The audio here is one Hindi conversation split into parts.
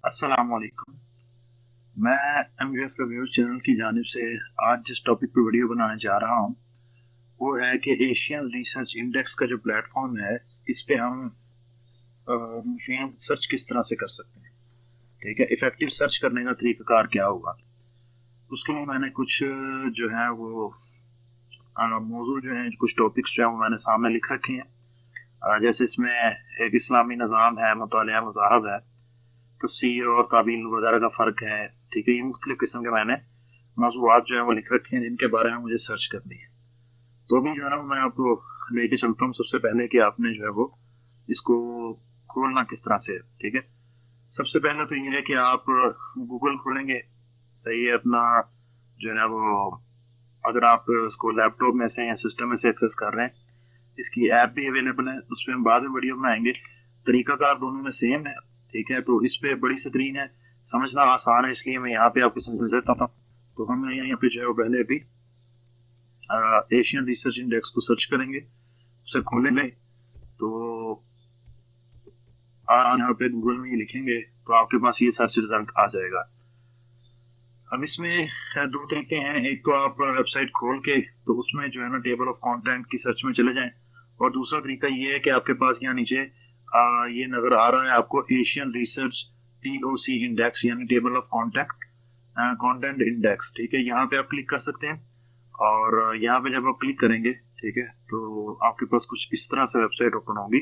अस्सलाम वालेकुम। मैं एमयूएफ रिव्यूज चैनल की जानिब से आज जिस टॉपिक पे वीडियो बनाने जा रहा हूँ वो है कि एशियन रिसर्च इंडेक्स का जो प्लेटफॉर्म है इस पे हम सर्च किस तरह से कर सकते हैं। ठीक है, इफेक्टिव सर्च करने का तरीकाकार क्या होगा, उसके लिए मैंने कुछ जो है वो मौजूद जो है कुछ टॉपिक्स जो है वो मैंने सामने लिख रखे हैं। जैसे इसमें एक इस्लामी निज़ाम है, मुतालिया मज़ाहब है, तफसीर और ताबीन वगैरह का फ़र्क है। ठीक है, ये मुख्तलिफ किस्म के मैंने मौज़ूआत जो है वो लिख रखे हैं जिनके बारे में मुझे सर्च करनी है। तो अभी जो है ना मैं आपको लेके चलता हूँ सबसे पहले कि आपने जो है वो इसको खोलना किस तरह से है। ठीक है, सबसे पहले तो ये है कि आप गूगल खोलेंगे। सही है, अपना जो है ना वो अगर आप उसको लैपटॉप में से या सिस्टम में से एक्सेस कर रहे हैं, इसकी ऐप भी अवेलेबल है, उस पर हम बाद में वीडियो बनाएंगे। तरीकाकार दोनों में सेम है। ठीक है, तो इस पे बड़ी स्क्रीन है, समझना आसान है, इसलिए मैं यहाँ पे आपको समझ देता हूँ। तो हम यहाँ पे जो है वो पहले अभी एशियन रिसर्च इंडेक्स को सर्च करेंगे, उसे खोलेंगे तो आप यहाँ पे गूगल में ही लिखेंगे तो आपके पास ये सर्च रिजल्ट आ जाएगा। अब इसमें दो तरीके हैं, एक तो आप वेबसाइट खोल के तो उसमें जो है ना टेबल ऑफ कंटेंट की सर्च में चले जाएं, और दूसरा तरीका ये है कि आपके पास यहाँ नीचे ये नजर आ रहा है आपको एशियन रिसर्च TOC इंडेक्स यानी टेबल ऑफ कंटेंट इंडेक्स। ठीक है, यहाँ पे आप क्लिक कर सकते हैं और यहाँ पे जब आप क्लिक करेंगे, ठीक है, तो आपके पास कुछ इस तरह से वेबसाइट ओपन होगी,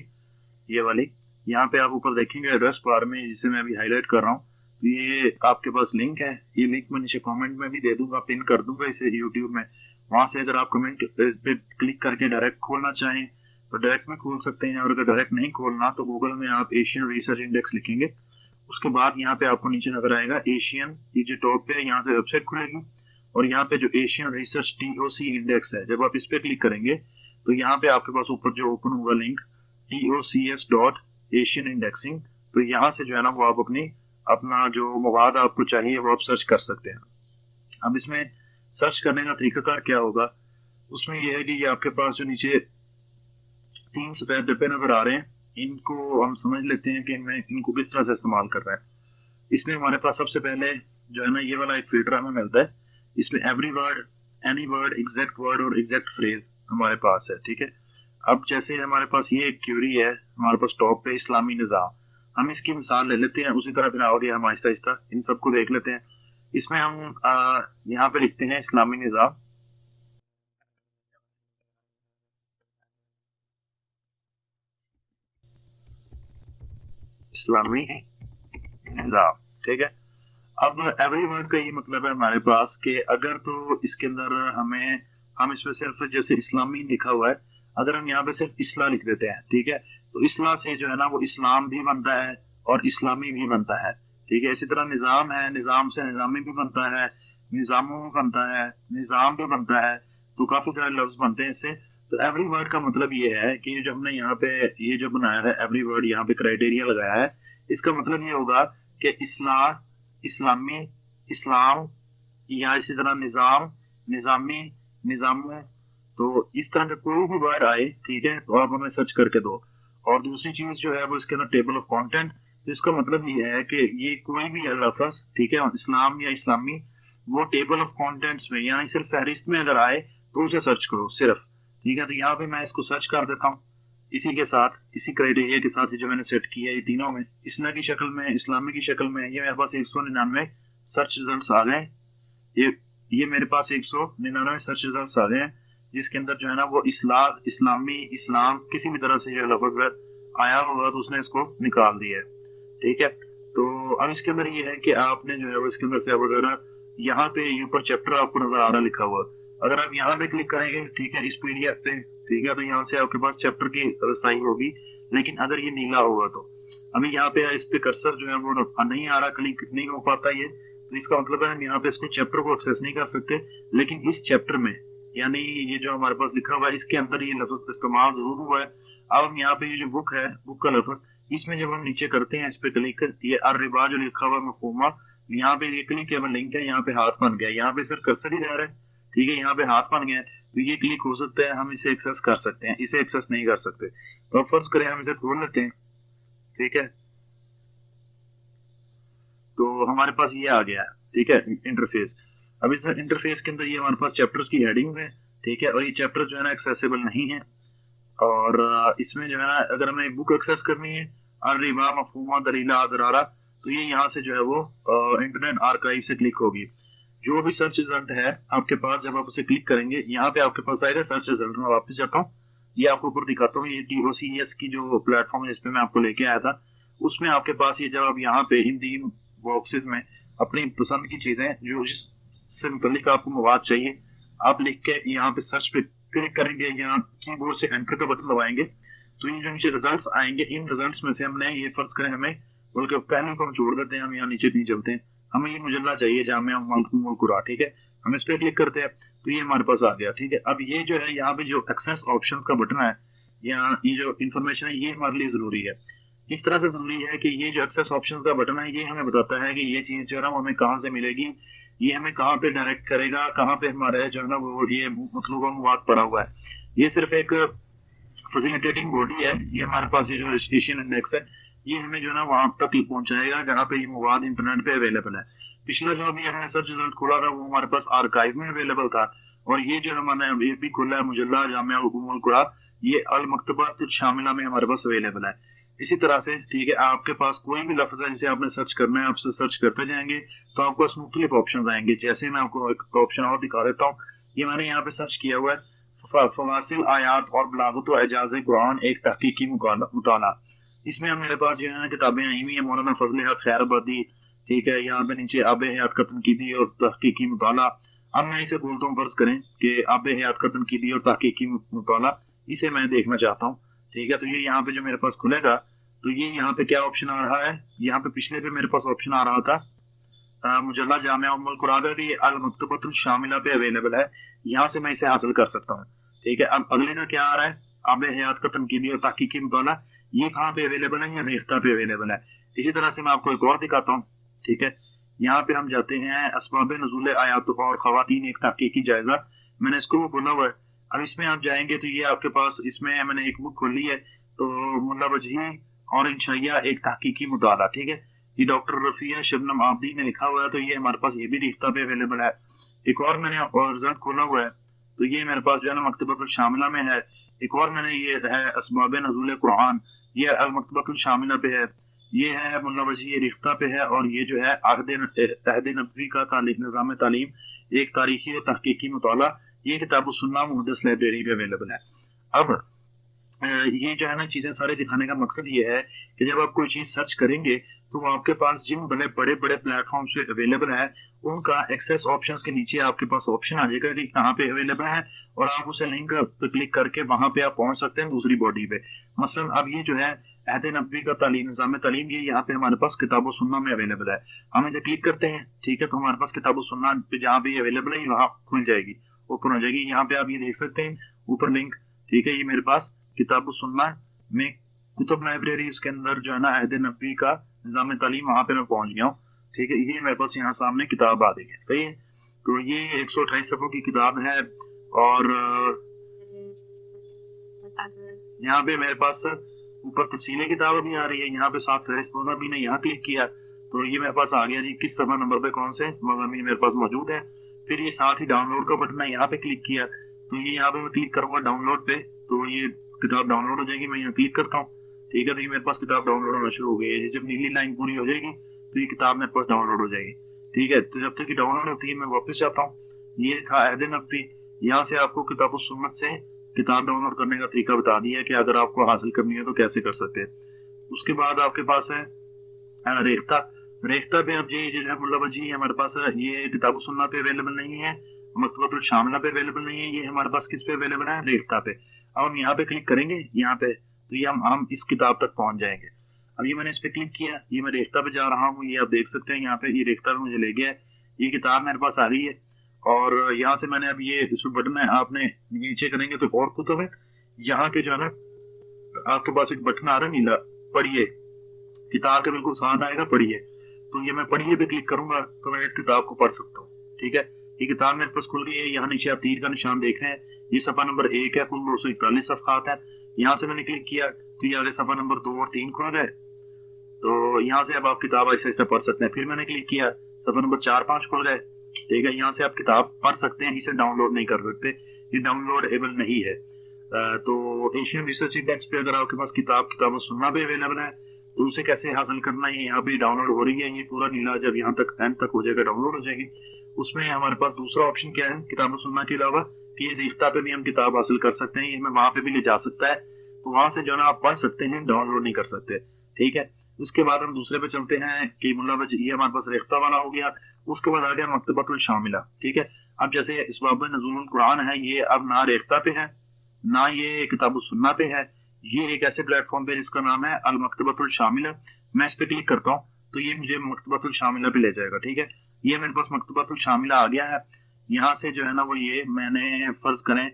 ये वाली। यहाँ पे आप ऊपर देखेंगे एड्रेस बार में, जिसे मैं अभी हाईलाइट कर रहा हूँ, तो ये आपके पास लिंक है। ये लिंक मैं नीचे कमेंट में भी दे दूंगा, पिन कर दूंगा इसे यूट्यूब में। वहां से अगर आप कमेंट पे क्लिक करके डायरेक्ट खोलना चाहें तो डायरेक्ट में खोल सकते हैं, और अगर डायरेक्ट नहीं खोलना तो गूगल में आप एशियन रिसर्च इंडेक्स लिखेंगे। उसके बाद यहाँ पे आपको नीचे नजर आएगा एशियन, ये जो टॉप पे है यहाँ से वेबसाइट खुलेगी, और यहाँ पे जो एशियन रिसर्च TOC इंडेक्स है, जब आप इस पे क्लिक करेंगे तो यहाँ पे आपके पास ऊपर जो ओपन होगा लिंक TOCS.एशियन इंडेक्सिंग, तो यहाँ से जो है ना वो आप अपना जो मवाद आपको चाहिए वो आप सर्च कर सकते हैं। अब इसमें सर्च करने का तरीकाकार क्या होगा, उसमें यह है कि ये आपके पास जो नीचे 3 सफेद डिब्बे नजर आ रहे हैं, इनको हम समझ लेते हैं कि हमें इनको किस तरह से इस्तेमाल कर रहा है। इसमें हमारे पास सबसे पहले जो है ना ये वाला एक फिल्टर हमें मिलता है, इसमें every word, any word, exact word और एग्जैक्ट फ्रेज हमारे पास है। ठीक है, अब जैसे हमारे पास ये एक क्यूरी है, हमारे पास टॉप पे इस्लामी निज़ाम, हम इसकी मिसाल ले लेते हैं, उसी तरह फिर आगे हम आहिस्ता आहिस्ता इन सबको देख लेते हैं। इसमें हम यहाँ पे लिखते हैं इस्लामी निज़ाम, इस्लामी निज़ाम। ठीक है, अब एवरी वर्ड का ये मतलब है हमारे पास कि अगर तो इसके अंदर हम इसमें सिर्फ जैसे इस्लामी लिखा हुआ है, अगर हम यहाँ पे सिर्फ इस्ला लिख देते हैं, ठीक है, तो इस्ला से जो है ना वो इस्लाम भी बनता है और इस्लामी भी बनता है। ठीक है, इसी तरह निज़ाम है, निज़ाम से निज़ामी भी बनता है, निज़ामों भी बनता है, निज़ाम भी बनता है, तो काफी सारे लफ्ज बनते हैं इससे। तो एवरी वर्ड का मतलब ये है कि जो हमने यहाँ पे ये जो बनाया है एवरी वर्ड, यहाँ पे क्राइटेरिया लगाया है, इसका मतलब ये होगा कि इस्ला, इस्लामी, इस्लाम, या इसी तरह निज़ाम, निज़ामी, निज़ामों, तो इस तरह का कोई भी वर्ड आए, ठीक है, तो आप हमें सर्च करके दो। और दूसरी चीज जो है वो इसके अंदर टेबल ऑफ कंटेंट, तो इसका मतलब ये है कि ये कोई भी लफ्ज, ठीक है, इस्लाम या इस्लामी, वो टेबल ऑफ कंटेंट्स में यानी सिर्फ फहरिस्त में अगर आए तो उसे सर्च करो सिर्फ। ठीक है, तो यहाँ पे मैं इसको सर्च कर देता हूँ इसी के साथ, इसी क्राइटेरिया के साथ जो मैंने सेट किया है, ये तीनों में, इस्ना की शक्ल में, इस्लामी की शक्ल में, ये मेरे पास 199 सर्च रिजल्ट्स आ गए। ये ये मेरे पास 199 सर्च रिजल्ट्स आ गए हैं, जिसके अंदर जो है ना वो इस्लामी, इस्लाम किसी भी तरह से जो लफ्ज आया होगा तो उसने इसको निकाल दिया है। ठीक है, तो अब इसके अंदर ये है कि आपने जो है वो इसके अंदर से वगैरह, यहाँ पे ऊपर चैप्टर आपको नजर आ रहा लिखा हुआ, अगर आप यहाँ पे क्लिक करेंगे, ठीक है, इस PDF पे, ठीक है, तो यहाँ से आपके पास चैप्टर की रसाई होगी, लेकिन अगर ये नीला होगा तो अभी यहाँ पे इस पे कर्सर जो है वो नहीं आ रहा, क्लिक नहीं हो पाता ये, तो इसका मतलब है हम यहाँ पे इसको चैप्टर को एक्सेस नहीं कर सकते। लेकिन इस चैप्टर में यानी ये जो हमारे पास लिखा हुआ है इसके अंदर ये लफ्ज इस्तेमाल जरूर हुआ है। अब हम यहाँ पे ये जो बुक है, बुक का लफ्ज, इसमें जब हम नीचे करते हैं, इस पे क्लिक, ये अर्रिबा जो लिखा हुआ है मफहूमा, यहाँ पे ये क्लिक है, लिंक है, यहाँ पे हाथ बन गया, यहाँ पे फिर कर्सर ही जा रहा है, ठीक है, यहाँ पे हाथ बन गया है। तो ये क्लिक हो सकता है, हम इसे एक्सेस कर सकते हैं, इसे एक्सेस नहीं कर सकते। तो अब फर्ज करें हम इसे खोल लेते हैं, ठीक है, तो हमारे पास ये आ गया है, ठीक है, इंटरफेस। अब इस इंटरफेस के अंदर ये हमारे पास चैप्टर्स की हेडिंग्स है, ठीक है, और ये चैप्टर जो है ना एक्सेसिबल नहीं है। और इसमें जो है ना अगर हमें बुक एक्सेस करनी है, अर्रिबा मफहूमा दलीला दरारा, तो ये यहाँ से जो है वो इंटरनेट आर्काइव से क्लिक होगी। जो भी सर्च रिजल्ट है आपके पास, जब आप उसे क्लिक करेंगे यहाँ पे आपके पास आएगा सर्च रिजल्ट। मैं वापस जाता हूँ, ये आपको ऊपर दिखाता हूँ, ये TOCS की जो प्लेटफॉर्म है जिसपे मैं आपको लेके आया था, उसमें आपके पास ये जब आप यहाँ पे इन 3 बॉक्सेस में अपनी पसंद की चीजें जो जिससे मुतल्लिक आपको मवाद चाहिए, आप लिख के यहाँ पे सर्च पे क्लिक करेंगे, यहाँ कीबोर्ड से एंटर का बटन दबाएंगे, तो ये जो नीचे रिजल्ट्स आएंगे, इन रिजल्ट्स में से हमने ये फर्ज करें हमें, बल्कि पहले को हम छोड़ देते हैं, हम यहाँ नीचे नहीं चलते हैं, हमें ये मुजल्ला चाहिए जामिया उम्मुल कुरा, ठीक है, हम इस पे क्लिक करते हैं तो ये हमारे पास आ गया, ठीक है। अब ये जो है यहाँ पे जो एक्सेस ऑप्शंस का बटन है, यहाँ ये जो इन्फॉर्मेशन है ये हमारे लिए जरूरी है। इस तरह से जरूरी है कि ये जो एक्सेस ऑप्शंस का बटन है ये हमें बताता है कि ये चीज जो है ना हमें कहाँ से मिलेगी, ये हमें कहाँ पे डायरेक्ट करेगा, कहाँ पे हमारे जो है ना वो ये मतलूबा मवाद पड़ा हुआ है। ये सिर्फ एक फैसिलिटेटिंग बॉडी है, ये हमारे पास ये जो रजिस्ट्रेशन इंडेक्स है ये हमें जो है ना वहां तक पहुंचाएगा जहाँ पे ये मवाद इंटरनेट पे अवेलेबल है। पिछला जो अभी हमने सर्च रिजल्ट खोला था वो हमारे पास आर्काइव में अवेलेबल था, और ये जो हमारे ये भी खुला है मुजल्ला जामिया उम्मुल कुरा, ये अल मकतबात शामिला में हमारे पास अवेलेबल है। इसी तरह से, ठीक है, आपके पास कोई भी लफ्ज है जिसे आपने सर्च करना है, आपसे सर्च करते जाएंगे तो आपके पास मुख्तलिफ ऑप्शन आएंगे। जैसे मैं आपको एक ऑप्शन और दिखा देता हूँ, ये मैंने यहाँ पे सर्च किया हुआ है फवासिल आयात और बलागत व एजाज कुरान एक तहकीकी मुताला। इसमें मेरे पास जो है ना किताबें आई हुई है मौलाना फजल हक खैरबादी, ठीक है, यहाँ पे नीचे आब हयात का तनकीदी और तहकीकी मुताला। अब मैं इसे बोलता हूँ, फर्ज करें कि आब हयात का तनकीदी और तहकीकी मुताला, इसे मैं देखना चाहता हूँ, ठीक है, तो ये यहाँ पे जो मेरे पास खुलेगा तो ये यहाँ पे क्या ऑप्शन आ रहा है, यहाँ पे पिछले पे मेरे पास ऑप्शन आ रहा था मुजल्ला जामिया उम्मुल कुरा, ये अल मकतबतुल शामिला पे अवेलेबल है, यहाँ से मैं इसे हासिल कर सकता हूँ, ठीक है। अब अगले का क्या आ रहा है, आब हयात का तनकीदी और तहकीकी मुताला, ये कहाँ पे अवेलेबल है, या रेख्ता पे अवेलेबल है। इसी तरह से मैं आपको एक और दिखाता हूँ, ठीक है, यहाँ पे हम जाते हैं असबाब नुज़ूल आयात और खवातीन एक तहकीकी जायजा, मैंने इसको भी बोला हुआ है। अब इसमें आप जाएंगे तो ये आपके पास, इसमें मैंने एक बुक खोली है, तो मुल्ला वजही और इंशाइया एक तहकीकी मुताला, ठीक है, ये डॉक्टर रफिया शबनम आबदी ने लिखा हुआ है, तो ये हमारे पास ये भी रेख्ता पे अवेलेबल है। एक और मैंने रिजल्ट खोला हुआ है, तो ये मेरे पास जो है ना मकतबतुल शामिला में है। एक और मैंने ये है असबाब नुज़ूल कुरान, ये अल मकतबतुल शामिला पे है, ये है मुल्ला वजी, ये रिख्ता पे है, और ये जो है अहद नबवी का निज़ाम तालीम एक तारीखी और तहकीकी मुताला, ये किताब सुन्ना मुहद्दिस लाइब्रेरी पे अवेलेबल है। अब ये जो है ना चीजें सारे दिखाने का मकसद ये है कि जब आप कोई चीज सर्च करेंगे तो वो आपके पास जिन बड़े बड़े बड़े प्लेटफॉर्म्स पे अवेलेबल है उनका एक्सेस ऑप्शंस के नीचे आपके पास ऑप्शन आ जाएगा कि कहाँ पे अवेलेबल है, और आप उसे लिंक पे क्लिक करके वहां पे आप पहुंच सकते हैं दूसरी बॉडी पे। मसलन अब ये जो है अहद नबवी का तालीम निज़ाम तालीम, ये यहाँ पे हमारे पास किताब सुन्ना में अवेलेबल है, हम इसे क्लिक करते हैं, ठीक है, तो हमारे पास किताब सुन्ना पे जहाँ भी अवेलेबल है वहाँ खुल जाएगी, ओपन हो जाएगी। यहाँ पे आप ये देख सकते हैं ऊपर लिंक, ठीक है, ये मेरे पास किताब सुन्ना में कुतुब लाइब्रेरी, इसके अंदर जो है ना अहद नबवी का निज़ाम तालीम, वहां पे मैं पहुंच गया हूँ, ठीक है, ये मेरे पास यहाँ सामने किताब आ गई है, सही है। तो ये 128 सफ़ों की किताब है, और यहाँ पे मेरे पास ऊपर तफसीलें किताब भी आ रही है, यहाँ पे साथ फहरिस्त मज़ामीन ने यहाँ क्लिक किया तो ये मेरे पास आ गया जी किस सफ़ा नंबर पे कौन से मज़ामीन मेरे पास मौजूद है। फिर ये साथ ही डाउनलोड का बटन है, यहाँ पे क्लिक किया तो ये यहाँ पे मैं क्लिक करूंगा डाउनलोड पे, तो ये किताब डाउनलोड हो जाएगी। मैं यहाँ क्लिक करता हूँ, ठीक है, तो ये मेरे पास किताब डाउनलोड होना शुरू हो गई है। जब नीली लाइन पूरी हो जाएगी तो ये किताब मेरे पास डाउनलोड हो जाएगी, ठीक है। तो जब तक ये डाउनलोड होती है मैं वापस जाता हूँ, ये था अहद नबवी। यहाँ से आपको किताब सुन्नत से किताब डाउनलोड करने का तरीका बता दिया कि अगर आपको हासिल करनी है तो कैसे कर सकते हैं। उसके बाद आपके पास है रेख्ता। रेख्ता पे अब ये जो है मुल्ला वजी हमारे पास ये किताब सुन्ना पे अवेलेबल नहीं है, मकतबतुल शामिला पे अवेलेबल नहीं है, ये हमारे पास किस पे अवेलेबल है, रेख्ता पे। अब हम यहाँ पे क्लिक करेंगे यहाँ पे तो ये हम इस किताब तक पहुंच जाएंगे। अब ये मैंने इस पे क्लिक किया, ये मैं रेख्ता पे जा रहा हूँ, ये आप देख सकते हैं यहाँ पे ये रेख्ता पे मुझे ले गया है, ये किताब मेरे पास आ गई है। और यहाँ से मैंने अब ये इस पे बटन है, आपने नीचे करेंगे तो और कुतुब है, यहाँ के जो है ना आपके पास एक बटन आ रहा है नीला, पढ़िए, किताब के बिल्कुल साथ आएगा पढ़िए, तो ये मैं पढ़िए पे क्लिक करूंगा तो मैं इस किताब को पढ़ सकता हूँ, ठीक है। ये किताब मेरे पास खुल गई है। यहाँ नीचे आप तीर का निशान देख रहे हैं, ये सफा नंबर 1 है, कुल 241 सफहात है। यहाँ से मैंने क्लिक किया तो ये आगे सफा नंबर 2 और 3 खुल गए। तो यहाँ से अब आप किताब ऐसे ऐसे पढ़ सकते हैं। फिर मैंने क्लिक किया, सफा नंबर 4-5 खुल गए, ठीक है। यहाँ से आप किताब पढ़ सकते हैं, इसे डाउनलोड नहीं कर सकते, ये डाउनलोडेबल नहीं है। तो एशियन रिसर्च इंडेक्स पे अगर आपके पास किताबों सुनना भी अवेलेबल है तो उसे कैसे हासिल करना है, यहाँ पे डाउनलोड हो रही है। ये पूरा नीला जब यहाँ तक एंड तक हो जाएगा, डाउनलोड हो जाएगी। उसमें हमारे पास दूसरा ऑप्शन क्या है किताबों सुनना के अलावा, कि ये रेख्ता पे भी हम किताब हासिल कर सकते हैं, ये हमें वहां पे भी ले जा सकता है। तो वहां से जो है ना आप पढ़ सकते हैं, डाउनलोड नहीं कर सकते, ठीक है। उसके बाद हम दूसरे पे चलते हैं कि मुल्ला वजी, ये हमारे पास रेख्ता वाला हो गया। उसके बाद आ गया मकतबतुल शामिला, ठीक है। अब जैसे इसबाब नुज़ूलुल कुरान है, ये अब ना रेख्ता पे है ना ये किताब सुन्ना पे है, ये एक ऐसे प्लेटफॉर्म पे जिसका नाम है अल मकतबतुल शामिला। मैं इस पे क्लिक करता हूँ तो ये मुझे मकतबतुल शामिला पे ले जाएगा, ठीक है। ये मेरे पास मकतबतुल शामिला आ गया है। यहाँ से जो है ना वो ये मैंने फर्ज करें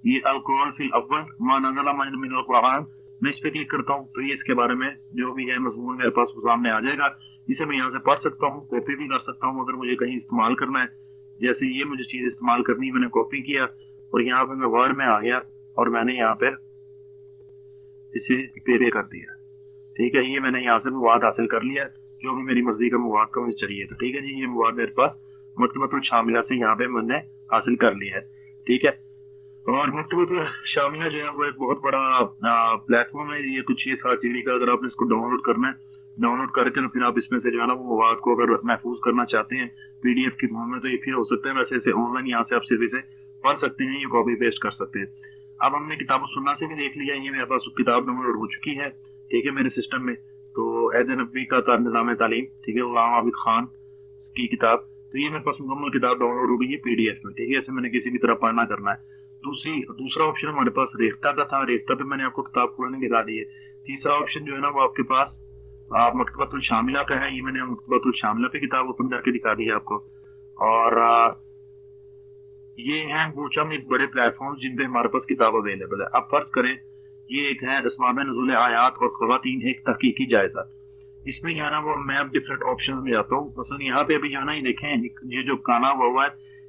ये अल कुरान फिल अव्वल मा नज़ला मिनल कुरान, मैं इस पे क्लिक करता हूँ तो ये इसके बारे में जो भी है मजमून मेरे पास सामने आ जाएगा। इसे मैं यहाँ से पढ़ सकता हूँ, कॉपी भी कर सकता हूँ अगर मुझे कहीं इस्तेमाल करना है। जैसे ये मुझे चीज इस्तेमाल करनी, मैंने कॉपी किया और यहाँ पे मैं वर्ड में आ गया और मैंने यहाँ पे इसे पे कर दिया, ठीक है। ये मैंने यहाँ से मवाद हासिल कर लिया, जो भी मेरी मर्जी का मवाद का मुझे चाहिए था, ठीक है जी। ये मवाद मेरे पास मकतबतुल शामिला से यहाँ पे मैंने हासिल कर लिया है, ठीक है। और मकतबतुल शामिला जो है वो एक बहुत बड़ा प्लेटफॉर्म है। ये कुछ 6-7 जीबी का, अगर आपने इसको डाउनलोड करना है, डाउनलोड करके तो फिर आप इसमें से जो है ना वो मवाद को अगर महफूज करना चाहते हैं पीडीएफ की फॉर्म में तो ये फिर हो सकता है। वैसे ऐसे ऑनलाइन यहाँ से आप सिर्फ इसे पढ़ सकते हैं, ये कॉपी पेस्ट कर सकते हैं। अब हमने किताब सुन्ना से भी देख लिया, ये मेरे पास किताब डाउनलोड हो चुकी है, ठीक है, मेरे सिस्टम में। तो ऐद नबवी का निज़ाम तालीम, ठीक है, गुलाम आबिद खान की किताब, तो ये मेरे पास मुकम्मल किताब डाउनलोड हो गई है पीडीएफ में, ठीक है। ऐसे मैंने किसी भी तरह पढ़ना करना है। दूसरा ऑप्शन हमारे पास रेख्ता का था, रेख्ता पे मैंने आपको किताब खोलने दिखा दी है। तीसरा ऑप्शन जो है ना वो आपके पास मकतबतुल शामिला का है, ये मैंने मकतबतुल शामिला पे किताब ओपन करके दिखा दी है आपको। और ये हैं वो चंद एक बड़े प्लेटफॉर्म जिन पे हमारे पास किताब अवेलेबल है। अब फर्ज करें ये एक है अस्माब नुज़ूल आयात और ख़वातीन एक तहकीकी जायजा, इसमें यहाँ ना वो मैं अब डिफरेंट ऑप्शन में जाता हूँ। मसलन यहाँ पे अभी जाना ही देखें, ये जो काना हुआ है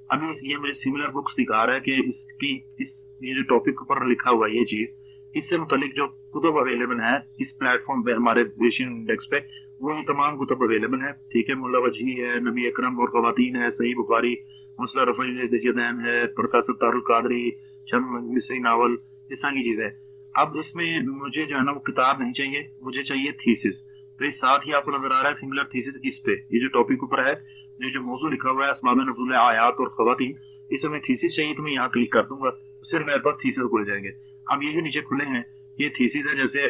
अभी ये मुझे सिमिलर बुक्स दिखा रहा है कि इसकी ये जो टॉपिक ऊपर लिखा हुआ है ये चीज, इससे मुतालिक जो कुतुब अवेलेबल है इस प्लेटफॉर्म पे हमारे एशियन इंडेक्स पे, वो ये तमाम कुतुब अवेलेबल है, ठीक है। मुल्ला वजी है, नबी अकरम और ख़वातीन है, सही बुखारी, मसला रफ़ीन है, प्रोफेसर तारुल कादरी, चंद मिस्री नावल, इस तरह की चीज है। अब इसमें मुझे जो है ना वो किताब नहीं चाहिए, मुझे चाहिए थीसिस। तो इस साथ ही आपको नजर आ रहा है सिमिलर थीसिस इस पे, ये जो टॉपिक ऊपर है, ये जो मौजू लिखा हुआ है अस्माब नुज़ूल आयात और ख़वातीन, इसमें मैं थीसिस चाहिए तो मैं यहाँ क्लिक कर दूंगा, सिर्फ मेरे पास थीसिस खुल जाएंगे। अब ये जो नीचे खुले हैं ये थीसिस है। जैसे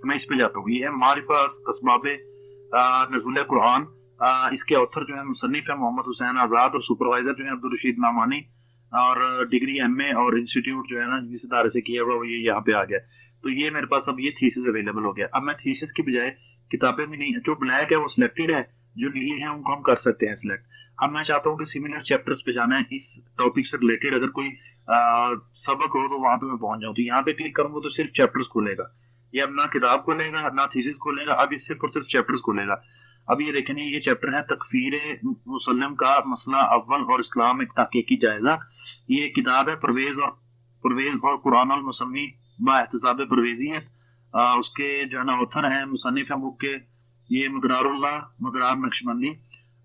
मैं इस पे जाता हूँ, ये है मारिफा अस्बाब नुज़ूल कुरान, इसके ऑथर जो है मुसन्निफ है मोहम्मद हुसैन आजाद और सुपरवाइजर जो है अब्दुल रशीद नामानी, और डिग्री एमए और इंस्टीट्यूट जो है ना जिस इदारे से किया हुआ वो ये यहाँ पे आ गया। तो ये मेरे पास अब ये थीसिस अवेलेबल हो गया। अब मैं थीसिस की बजाय किताबें भी नहीं, जो ब्लैक है वो सिलेक्टेड है, जो नीली है उनको हम कर सकते हैं सिलेक्ट। अब मैं चाहता हूँ कि सिमिलर चैप्टर्स पे जाना है, इस टॉपिक से रिलेटेड अगर कोई सबक हो तो वहां पे मैं पहुंच जाऊँ। तो यहाँ पे क्लिक करूंगा तो सिर्फ चैप्टर्स खुलेगा, ये अब ना किताब खोलेगा ना थीसिस खोलेगा, अब ये सिर्फ और सिर्फ चैप्टर्स खोलेगा। अब ये देखें ये चैप्टर है तकफीर मुसल्लम का मसला अव्वल और इस्लाम एक तहकीकी जायजा। ये किताब है परवेज और कुरान अल मुसम्मी बा एहतसाब परवेजियत, उसके जो है ना ऑथर है मुसन्निफ है बुक के ये मदरार नक्शबंदी।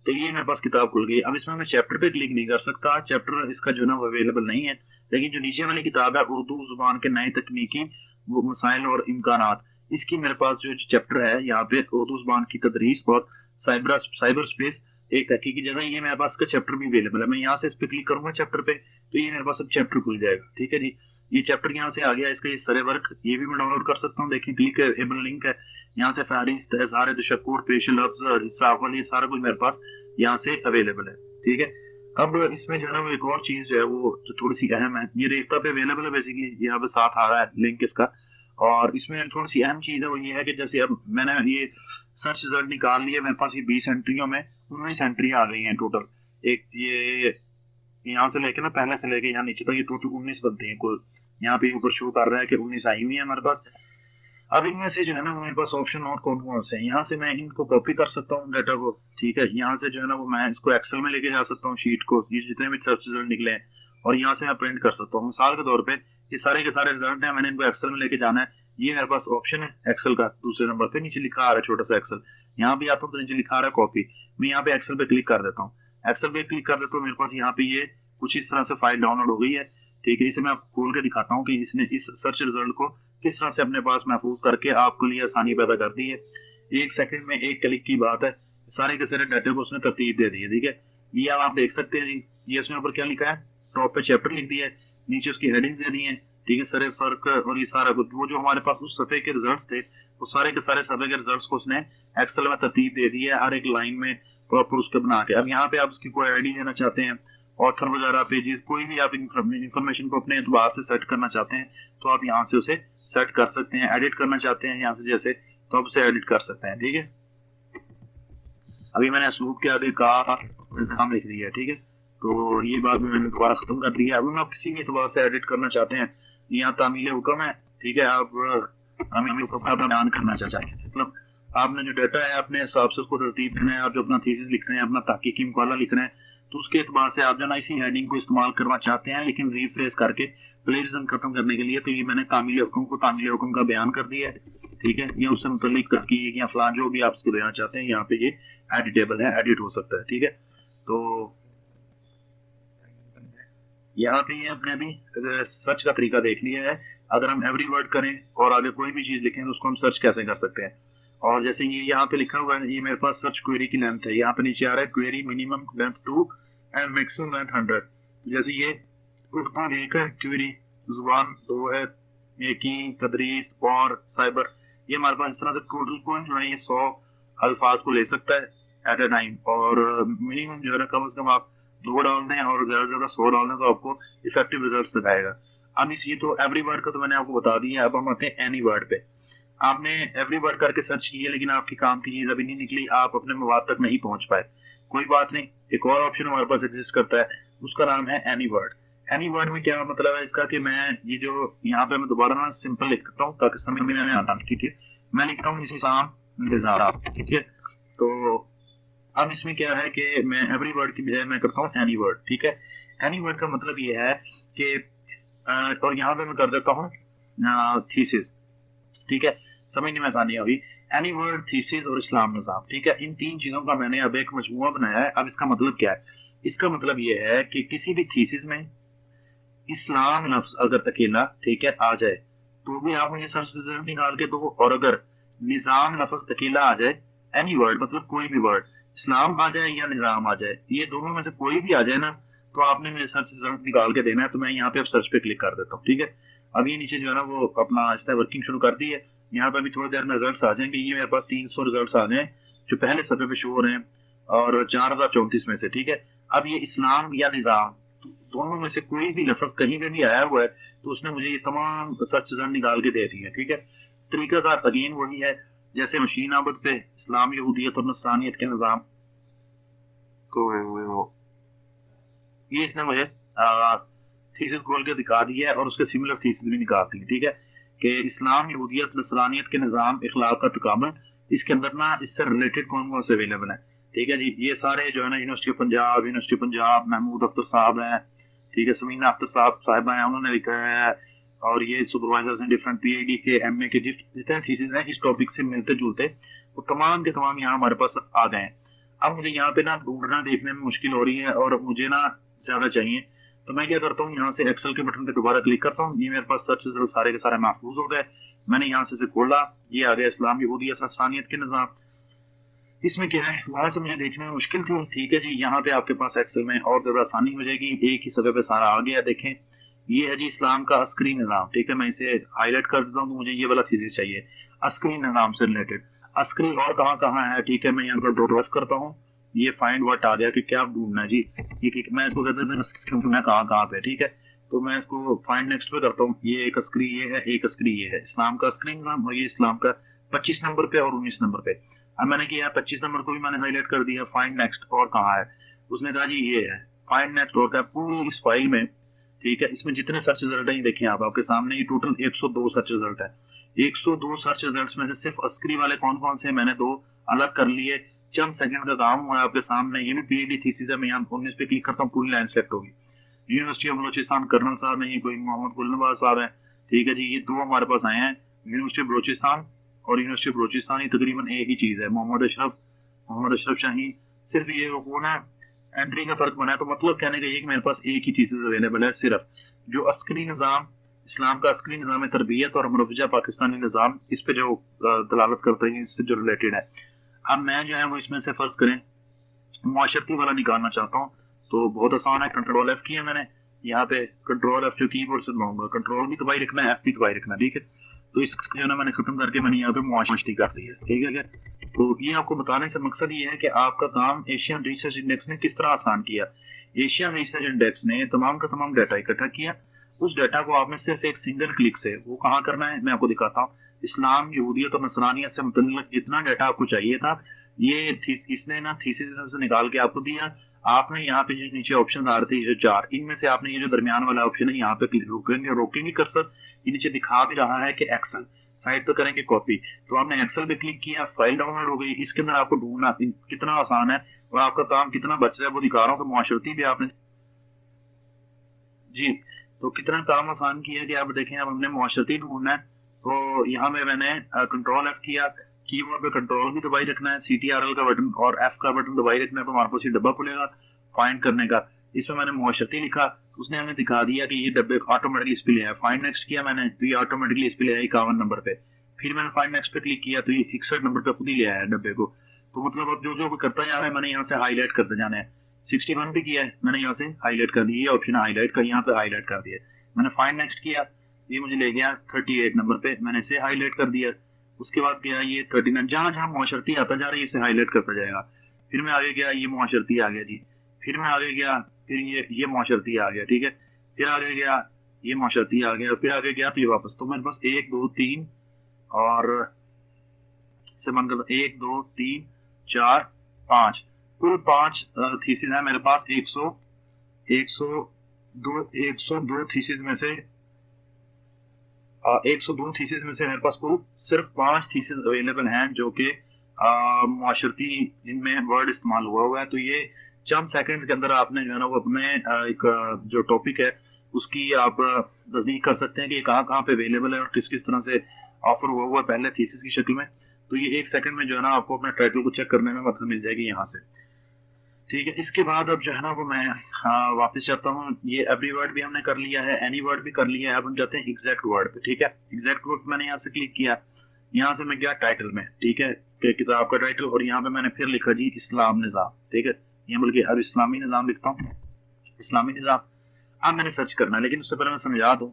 तो ये मेरे पास किताब खुल गई। अब इसमें मैं चैप्टर पे क्लिक नहीं कर सकता, चैप्टर इसका जो है ना वो अवेलेबल नहीं है, लेकिन जो नीचे वाली किताब है उर्दू जुबान के नए तकनीकी वो मसाइल और इम्कानात, इसकी मेरे पास जो चैप्टर है यहाँ पे उर्दू जुबान की तदरीस और साइबर स्पेस एक तहकीकी जगह, ये मेरे पास का चैप्टर भी अवेलेबल है। मैं यहाँ से इस पे क्लिक करूंगा चैप्टर पे तो ये मेरे पास अब चैप्टर खुल जाएगा, ठीक है जी। ये चैप्टर यहाँ से आ गया, इसका ये सरे वर्क ये भी मैं डाउनलोड कर सकता हूँ, देखिए क्लिक एबल लिंक है, यहाँ से फहरिस्त इज़हार तशक्कुर पेश लफ्ज़ हिस्सा अव्वल ये सारा कुछ मेरे पास यहाँ से अवेलेबल है, ठीक है। अब इसमें जो है ना वो एक और चीज जो है वो जो थोड़ी सी अहम है, ये रेख्ता पे अवेलेबल है बेसिकली, यहाँ पे साथ आ रहा है लिंक इसका। और इसमें थोड़ी सी अहम चीज है वो ये है कि जैसे अब मैंने ये सर्च रिजल्ट निकाल लिया, मेरे पास ये 20 एंट्रियों में 19 एंट्रियां आ गई हैं टोटल। एक ये यहाँ से लेके ना पहले से लेके यहाँ नीचे तक ये टोटल 19 बनते हैं कुल, यहाँ पे ऊपर शो कर रहा है कि 19 आई हुई है हमारे पास। अब इनमें से जो है ना मेरे पास ऑप्शन और कौन कौन से हैं, यहाँ से मैं इनको कॉपी कर सकता हूँ डाटा को, ठीक है। यहाँ से जो है ना वो मैं इसको एक्सेल में लेके जा सकता हूँ, शीट को, ये जितने भी सर्च रिजल्ट निकले हैं, और यहाँ से मैं प्रिंट कर सकता हूँ। मिसाल के तौर पे ये सारे के सारे रिजल्ट हैं, मैंने इनको एक्सेल में लेके जाना है। ये मेरे पास ऑप्शन है एक्सेल का, दूसरे नंबर पे नीचे लिखा आ रहा है छोटा सा एक्सेल। यहाँ भी आता हूँ तो नीचे लिखा आ रहा है कॉपी। मैं यहाँ पे एक्सेल पे क्लिक कर देता हूँ। एक्सेल पे क्लिक कर देता हूँ, मेरे पास यहाँ पे ये कुछ इस तरह से फाइल डाउनलोड हो गई है, ठीक है। इसे मैं आपको खोल के दिखाता हूँ कि इसने इस सर्च रिजल्ट को किस तरह से अपने पास महफूज करके आपके लिए आसानी पैदा कर दी है। एक सेकंड में एक क्लिक की बात है, सारे के सारे डाटा को उसने तरतीब दे दी है, ठीक है। ये अब आप देख सकते हैं जी, ये उसने ऊपर क्या लिखा है, टॉप पे चैप्टर लिख दिया है, नीचे उसकी हेडिंग्स दे दी है, ठीक है, सरे फर्क और ये सारा कुछ। वो जो हमारे पास उस सफे के रिजल्ट्स थे, वो सारे के सारे सफे के रिजल्ट्स को उसने एक्सेल में तरतीब दे दी है, हर एक लाइन में प्रॉपर उसके बना के। अब यहाँ पे आप उसकी कोई आईडी देना चाहते हैं, ऑथर वगैरह पेजेस, कोई भी आप इंफॉर्मेशन को अपने एतबार से सेट करना चाहते हैं तो आप यहाँ से उसे सेट कर सकते हैं। एडिट करना चाहते हैं यहाँ से जैसे, तो आप उसे एडिट कर सकते हैं, ठीक है। अभी मैंने असलूब के आगे का नाम लिख दिया है, ठीक है। तो ये बात भी मैंने दोबारा खत्म कर दी है। अभी आप किसी भी एतबार से एडिट करना चाहते हैं, यहाँ तामील हुक्म है, ठीक है। आप तामील हुक्म का बयान करना चाहते हैं, मतलब आपने जो डाटा है अपने हिसाब से उसको तरतीब देना है। आप जो अपना थीसिस लिख रहे हैं, अपना ताकीकी मकाला लिख रहे हैं, तो उसके एतबार से आप जो ना इसी हेडिंग को इस्तेमाल करना चाहते हैं, लेकिन रीफ्रेश करके प्लेजरिज्म खत्म करने के लिए। तो ये मैंने तामील हुक्म को तामील हुक्म का बयान कर दिया है, ठीक है। ये उससे मुतल्लिक तरकीब या फलां जो भी आप उसको देना चाहते हैं, यहाँ पे ये एडिटेबल है, एडिट हो सकता है, ठीक है। तो यहाँ पे ये अपने अभी सर्च का तरीका देख लिया है। अगर हम एवरी वर्ड करें और आगे कोई भी चीज लिखें तो उसको हम सर्च कैसे कर सकते हैं। और जैसे ये यहाँ पे लिखा हुआ है, ये मेरे पास सर्च क्वेरी की लेंथ है, यहाँ पे नीचे आ रहा है query minimum length 2 and maximum length 100। जैसे ये उर्दू एक है, क्वेरी जुबान 2 है, मेकिंग, तदरीस और साइबर, ये हमारे पास इस तरह से टोटल को जो है ये 100 अल्फाज को ले सकता है एट ए टाइम। और मिनिमम जो है कम से कम आप 2 डाल दें और ज्यादा से ज्यादा 100 डाल दें तो आपको इफेक्टिव रिजल्ट्स दिखाएगा। अब इस ये तो एवरी वर्ड का तो मैंने आपको बता दिया है। अब हम आते हैं एनी वर्ड पे। आपने एवरी वर्ड करके सर्च किया लेकिन आपकी काम की चीज अभी नहीं निकली, आप अपने मवाद तक नहीं पहुंच पाए, कोई बात नहीं, एक और ऑप्शन हमारे पास एग्जिस्ट करता है, उसका नाम है एनी वर्ड। एनी वर्ड में क्या मतलब है इसका कि मैं ये जो यहाँ पे मैं दोबारा ना सिंपल लिख सकता हूँ ताकि समझ में आता है, ठीक है। मैं लिखता हूँ निजाम निज़ारा, ठीक है। तो अब इसमें क्या है कि मैं एवरी वर्ड की बजाय मैं करता हूँ एनी वर्ड, ठीक है। एनी वर्ड का मतलब ये है कि और यहाँ पे मैं कर देता हूँ थीसिस, ठीक है, समझने में आसानी होगी। एनी वर्ड, थीसिस और इस्लाम निज़ाम, ठीक है, इन 3 चीजों का मैंने अब एक मजमूआ बनाया है। अब इसका मतलब क्या है, इसका मतलब ये है कि किसी भी थीसिस में इस्लाम लफ्ज अगर अकेला, ठीक है, आ जाए तो भी आप मुझे सर्च रिजल्ट निकाल के दो। और अगर निजाम लफ्ज अकेला आ जाए, एनी वर्ड मतलब कोई भी वर्ड, इस्लाम आ जाए या निजाम आ जाए, ये दोनों में से कोई भी आ जाए ना, तो आपने मुझे सर्च रिजल्ट निकाल के देना है। तो मैं यहाँ पे अब सर्च पे क्लिक कर देता हूँ, ठीक है। अब ये नीचे जो है ना वो अपना इस वर्किंग शुरू कर दी है। यहाँ पे भी थोड़ी देर में रिजल्ट आ जाएंगे। ये मेरे पास 300 रिजल्ट आ गए जो पहले सफे पे शो हो रहे हैं, और 4034 में से, ठीक है। अब ये इस्लाम या निजाम दोनों में से कोई भी लफ्ज कहीं पे भी आया हुआ है तो उसने मुझे ये तमाम सर्च रिजल्ट निकाल के दे दी है, ठीक है। तरीकाकार अगेन वही है, जैसे मशीन आबद पे इस्लाम, यहूदियत और नसरानियत के निजाम को ये इसने मुझे थीसिस खोल के दिखा दिया है और उसके सिमिलर थीसिस भी निकाल दी है, ठीक है, कि इस्लाम, यहूदियत, नसरानियत के निजाम, इखलाक का तकामल, इसके अंदर ना इससे रिलेटेड कौन कौन से अवेलेबल है, ठीक है जी। ये सारे जो है ना यूनिवर्सिटी पंजाब महमूद अख्तर साहब हैं, ठीक है, समीना अख्तर साहब हैं, उन्होंने लिखा है। और ये सुपरवाइजर्स हैं डिफरेंट पीएचडी के, एमए के, जितने थीसिस हैं इस टॉपिक से मिलते जुलते, वो तमाम के तमाम यहाँ हमारे पास आ गए हैं। अब मुझे यहाँ पे ना ढूंढना देखने में मुश्किल हो रही है और मुझे ना ज्यादा चाहिए, तो मैं क्या करता हूँ, यहाँ से एक्सेल के बटन पे दोबारा क्लिक करता हूँ। ये मेरे पास सर्च रिजल्ट सारे के सारे महफूज हो गए। मैंने यहाँ से खोला, ये आ गया इस्लाम, यहूदियत, नसरानियत के निजाम। इसमें क्या है, वहां से मुझे देखने में मुश्किल थी, ठीक है जी। यहाँ पे आपके पास एक्सेल में और ज्यादा आसानी हो जाएगी, एक ही सफे पे सारा आ गया। देखें, ये है जी इस्लाम का अस्करी निजाम, ठीक है। मैं इसे हाईलाइट कर देता हूँ, तो मुझे ये वाला थीसिस चाहिए अस्करी निजाम से रिलेटेड। अस्करी और कहाँ है, ठीक है, मैं यहाँ पर डॉट ऑफ करता हूँ। ये फाइंड व्हाट आ गया कि क्या ढूंढना है जी, ये मैं इसको कहते हैं कहाँ पे, ठीक है। तो मैं इसको फाइंड नेक्स्ट पे करता हूँ। ये एक अस्करी ये है, एक अस्करी ये है, इस्लाम का अस्करी निजाम, और ये इस्लाम का 25 नंबर पे और 19 नंबर पे। अब मैंने किया 25 नंबर को भी मैंने हाईलाइट कर दिया, फाइंड नेक्स्ट और कहाँ है, उसने कहा जी ये है फाइंड नेक्स्ट। होता है पूरी इस फाइल में ठीक है, इसमें जितने सर्च रिजल्ट है ये देखिए आप, आपके सामने ये टोटल 102 सर्च रिजल्ट है। 102 सर्च रिजल्ट्स में से सिर्फ अस्करी वाले कौन कौन से मैंने 2 अलग कर लिए, चंद सेकंड का काम हुआ आपके सामने। ये भी पीएचडी थीसिस है, मैं यहाँ 19 पे क्लिक करता हूँ, पूरी लाइन सेलेक्ट होगी। यूनिवर्सिटी ऑफ बलोचिस्तान कर्नल साहब नहीं, कोई मोहम्मद गुलनवाज साहब है, ठीक है जी। ये 2 हमारे पास आए हैं, यूनिवर्सिटी ऑफ बलोचिस्तान और यूनिवर्सिटी ऑफ बलोचिस्तान, ये तकरीबन एक ही चीज है। मोहम्मद अशरफ शाहीन, सिर्फ ये वो ना एंट्री का फर्क बना है। तो मतलब कहने का ये कि मेरे पास एक ही थीसिस अवेलेबल है, सिर्फ जो अस्करी निज़ाम, इस्लाम का अस्करी निज़ाम तरबियत और मुरवजा पाकिस्तानी निज़ाम, इस पे जो दलालत करते हैं, इससे जो रिलेटेड है। अब मैं जो है वो इसमें से फर्ज करें मुआशरती वाला निकालना चाहता हूँ, तो बहुत आसान है। कंट्रोल एफ किया मैंने, यहाँ पे कंट्रोल एफ जो कीबोर्ड से दबाऊंगा, कंट्रोल भी दबाई रखना है, एफ भी दबाई रखना है, ठीक है। तो इसको जो है मैंने खत्म करके मैंने यहाँ पे मुआशरती कर दी है, ठीक है क्या। तो ये आपको बताने से मकसद ये है कि आपका काम एशियन रिसर्च इंडेक्स ने किस तरह आसान किया। एशियन रिसर्च इंडेक्स ने तमाम का तमाम डाटा इकट्ठा किया, उस डाटा को आपने सिर्फ एक सिंगल क्लिक से वो कहाँ करना है मैं आपको दिखाता हूँ। इस्लाम, यहूदियत और नसरानियत से मुतल्लिक जितना डाटा आपको चाहिए था, ये इसने ना थीसिस से निकाल के आपको दिया। आपने यहाँ पे जो नीचे ऑप्शन आ रहे थे जो 4, इनमें से आपने ये जो दरमियान वाला ऑप्शन है यहाँ पे रोकेंगे कर्सर, ये नीचे दिखा भी रहा है कि एक्सेल, साइड पे करेंगे कॉपी, तो आपने एक्सेल पे क्लिक किया, फाइल डाउनलोड हो गई। इसके अंदर आपको ढूंढना कितना आसान है और आपका काम कितना बच रहा है वो दिखा रहा हूँ। तो मुआशरती भी आपने जी, तो कितना काम आसान किया कि आप देखें, अब हमने मुआशरती ढूंढना है। तो यहाँ में मैंने कंट्रोल एफ किया, कीबोर्ड पे कंट्रोल भी दबाई रखना है, CTRL का बटन और एफ का बटन दबाई रखना है, तो हमारे पास ये डब्बा खुलेगा फाइंड करने का। इसमें मैंने मुआशरती लिखा, उसने हमें दिखा दिया कि ये डब्बे ऑटोमेटिकली इस पे ले आया। फाइंड नेक्स्ट किया मैंने, तो ये ऑटोमेटिकली इस पे ले आया 51 नंबर पे। फिर मैंने फाइंड नेक्स्ट पे क्लिक किया, तो ये 61 नंबर पे खुद ही ले आया डब्बे को। तो मतलब अब जो जो करता जा रहा है मैंने यहाँ से हाईलाइट करते जाना है। 61 पे किया है मैंने, यहाँ से हाईलाइट कर दिया, ये ऑप्शन हाईलाइट का, यहाँ पे हाईलाइट कर दिया। मैंने फाइंड नेक्स्ट किया, ये मुझे ले गया 38 नंबर पे, मैंने इसे हाईलाइट कर दिया। उसके बाद गया ये 39, जहां जहां मुआशरती आता जा रहा है इसे हाईलाइट करता जाएगा। फिर मैं आगे गया, ये मुआशरती आ गया जी। फिर मैं आगे गया, फिर ये मुआशरती आ गया, ठीक है। फिर आगे गया, ये मुआशरती आ गया, फिर आगे गया तो ये वापस। तो मेरे पास 1 2 3 और से मन कर 1 2 3 4 5 कुल 5 थीसिस है मेरे पास। 102 थीसिस में से 102 थीसिस में से मेरे पास कुल सिर्फ 5 थीसिस अवेलेबल हैं जो कि मुआशरती जिनमें वर्ड इस्तेमाल हुआ है। तो ये चंद सेकंड के अंदर आपने जो है ना वो अपने एक जो टॉपिक है उसकी आप तस्दीक कर सकते हैं कि कहाँ कहाँ पे अवेलेबल है और किस किस तरह से ऑफर हुआ है पहले थीसिस की शक्ल में। तो ये 1 सेकंड में जो है ना आपको अपने टाइटल को चेक करने में मदद मिल जाएगी यहाँ से, ठीक है। इसके बाद अब जो है ना वो मैं वापस जाता हूँ। ये एवरी वर्ड भी हमने कर लिया है, एनी वर्ड भी कर लिया है। अब हम जाते हैं एग्जैक्ट वर्ड पे, ठीक है। एग्जैक्ट वर्ड मैंने यहाँ से क्लिक किया, यहाँ से मैं गया टाइटल में, ठीक है, किताब का टाइटल, और यहाँ पे मैंने फिर लिखा जी इस्लाम निज़ाम, ठीक है। यहाँ बल्कि अब इस्लामी निज़ाम लिखता हूँ, इस्लामी निज़ाम। अब मैंने सर्च करना है, लेकिन उससे पहले मैं समझा दूँ